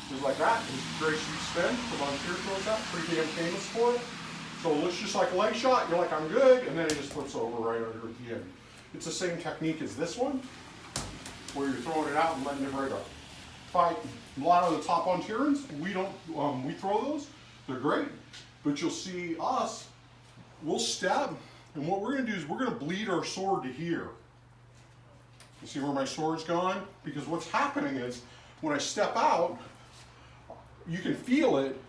Just like that. It's a great sweet spin. The volunteer throws that. Pretty damn famous for it. So it looks just like a leg shot. You're like, I'm good. And then it just flips over right under at the end. It's the same technique as this one, where you're throwing it out and letting it right up. A lot of the top on Tyrans, we don't, we throw those. They're great. But you'll see us, we'll step, and what we're going to do is we're going to bleed our sword to here. You see where my sword's gone? Because what's happening is, when I step out, you can feel it.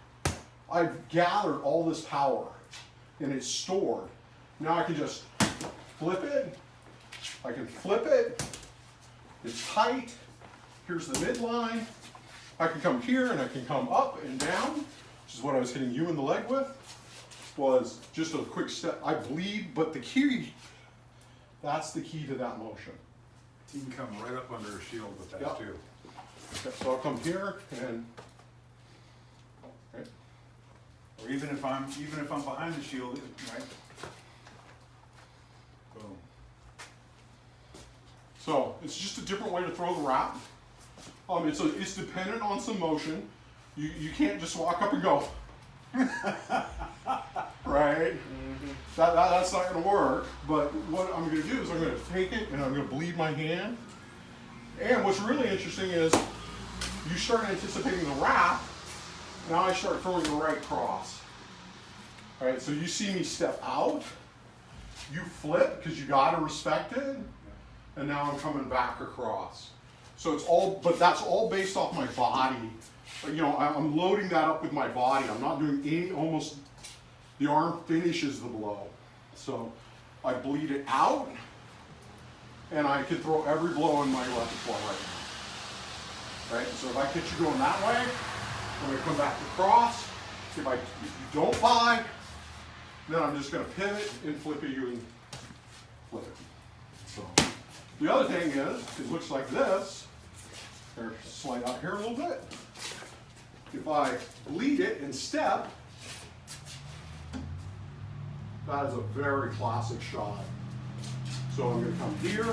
I've gathered all this power, and it's stored. Now I can just flip it. I can flip it. It's tight. Here's the midline. I can come here, and I can come up and down, which is what I was hitting you in the leg with. Was just a quick step. I bleed, but the key, that's the key to that motion. You can come right up under a shield with that too. Yep, so I'll come here and Or even if I'm behind the shield, right? Boom. so it's just a different way to throw the wrap. It's dependent on some motion. You can't just walk up and go. Right? That's not going to work. But what I'm going to do is I'm going to take it and I'm going to bleed my hand. And what's really interesting is you start anticipating the wrap. Now I start throwing the right cross. All right, so you see me step out. You flip because you got to respect it. And now I'm coming back across. So it's all, but that's all based off my body. You know, I'm loading that up with my body. I'm not doing any, almost, the arm finishes the blow. So I bleed it out, and I can throw every blow in my repertoire right now. Right? So if I catch you going that way, I'm going to come back across. If you don't buy, then I'm just going to pivot and flip you and flip it. So the other thing is, it looks like this. Here, slide out here a little bit. If I bleed it and step, that is a very classic shot. So I'm going to come here,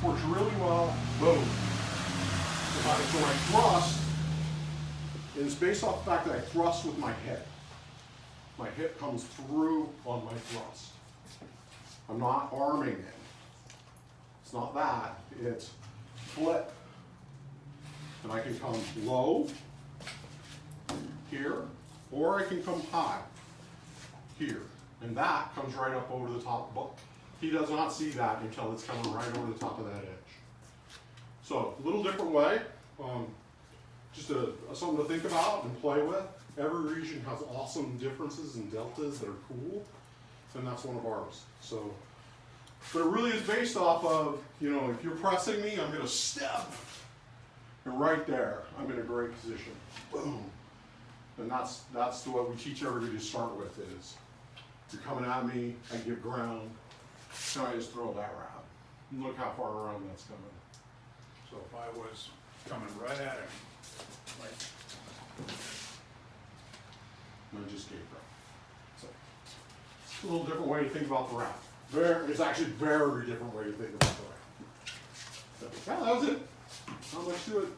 works really well, boom. So I thrust, and it's based off the fact that I thrust with my hip. My hip comes through on my thrust. I'm not arming it. It's not that, it's flip. And I can come low, here, or I can come high, here. And that comes right up over the top. But he does not see that until it's coming right over the top of that edge. So, a little different way. Just something to think about and play with. Every region has awesome differences and deltas that are cool, and that's one of ours. So, but it really is based off of, you know, if you're pressing me, I'm going to step, and right there, I'm in a great position. Boom. And that's the way we teach everybody to start with is, you're coming at me, I give ground, and I just throw that wrap. And look how far around that's coming. So if I was coming right at him, like, and I just gave ground. So it's a little different way to think about the wrap. It's actually a very different way to think about the wrap. So, yeah, that was it. Not much to it.